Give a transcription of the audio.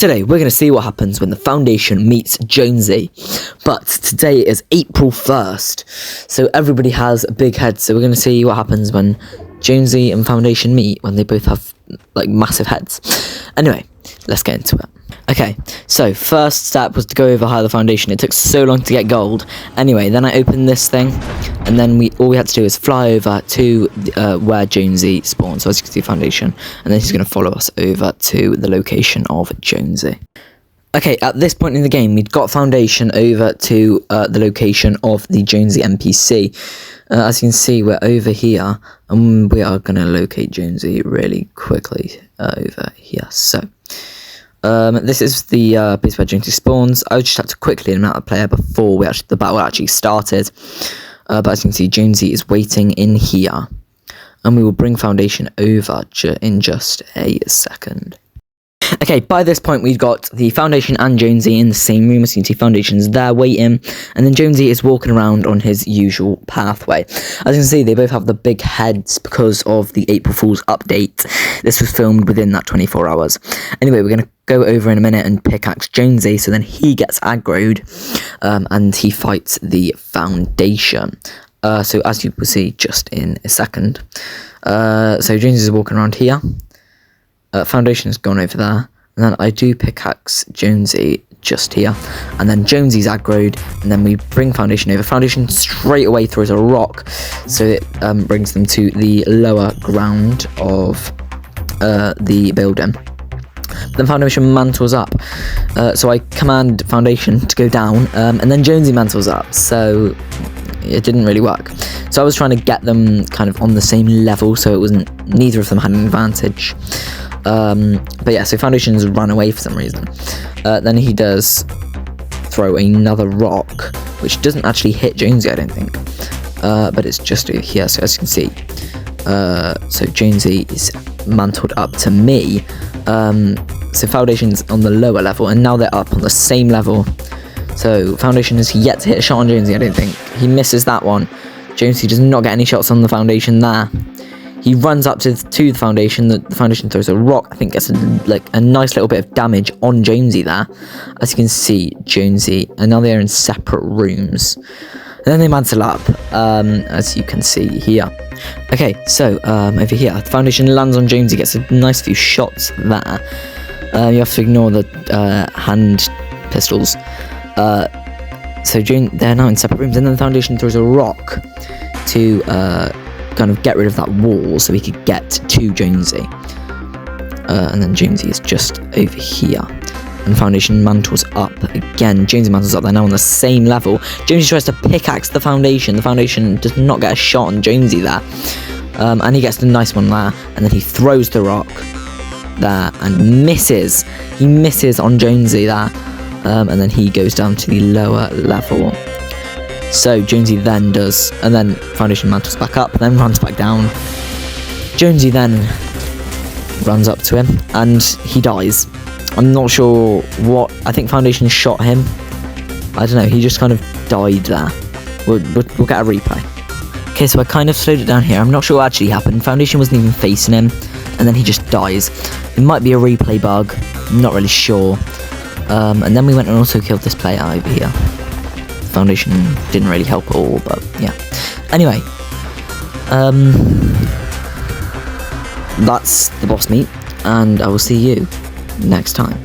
Today, we're going to see what happens when the Foundation meets Jonsey. But today is April 1st, so everybody has a big head. So we're going to see what happens when Jonsey and Foundation meet, when they both have, like, massive heads. Anyway, let's get into it. Okay, so first step was to go over higher the Foundation. It took so long to get gold. Anyway, then I opened this thing, and then all we had to do is fly over to where Jonsey spawns. So as you can see, Foundation, and then he's going to follow us over to the location of Jonsey. Okay, at this point in the game, we'd got Foundation over to the location of the Jonsey NPC. As you can see, we're over here, and we are going to locate Jonsey really quickly over here. So this is the place where Jonsey spawns. I just have to quickly eliminate the player before the battle actually started. But as you can see, Jonsey is waiting in here, and we will bring Foundation over in just a second. Okay, by this point we've got the Foundation and Jonsey in the same room. As you can see, Foundation's there waiting, and then Jonsey is walking around on his usual pathway. As you can see, they both have the big heads because of the April Fool's update. This was filmed within that 24 hours. Anyway, we're going to go over in a minute and pickaxe Jonsey, so then he gets aggroed, and he fights the Foundation. So as you will see just in a second. So Jonsey is walking around here. Foundation has gone over there, and then I do pickaxe Jonsey just here, and then Jonsey's aggroed, and then we bring Foundation over. Foundation straight away throws a rock, so it brings them to the lower ground of the building. Then Foundation mantles up, so I command Foundation to go down, and then Jonsey mantles up, so it didn't really work. So I was trying to get them kind of on the same level, so it wasn't, neither of them had an advantage. But yeah, so Foundation's run away for some reason. Then he does throw another rock, which doesn't actually hit Jonsey, I don't think. But it's just over here, so as you can see. So Jonsey is mantled up to me. So Foundation's on the lower level, and now they're up on the same level. So Foundation has yet to hit a shot on Jonsey, I don't think. He misses that one. Jonsey does not get any shots on the Foundation there. He runs up to the Foundation. The Foundation throws a rock. I think gets a nice little bit of damage on Jonsey there. As you can see, Jonsey, and now they're in separate rooms. And then they mantle up, as you can see here. Okay, so over here, the Foundation lands on Jonsey, gets a nice few shots there. You have to ignore the hand pistols. So they're now in separate rooms, and then the Foundation throws a rock to kind of get rid of that wall so he could get to Jonsey. And then Jonsey is just over here, and Foundation mantles up again. Jonsey mantles up, they're now on the same level. Jonsey tries to pickaxe the Foundation. The Foundation does not get a shot on Jonsey there, and he gets the nice one there, and then he throws the rock there and misses. He misses on Jonsey there, and then he goes down to the lower level. So Jonsey then does, and then Foundation mantles back up, then runs back down. Jonsey then runs up to him, and he dies. I'm not sure what, I think Foundation shot him. I don't know, he just kind of died there. We'll get a replay. Okay, so I kind of slowed it down here. I'm not sure what actually happened. Foundation wasn't even facing him, and then he just dies. It might be a replay bug, I'm not really sure. And then we went and also killed this player over here. Foundation didn't really help at all, but yeah. Anyway, that's the boss meet, and I will see you next time.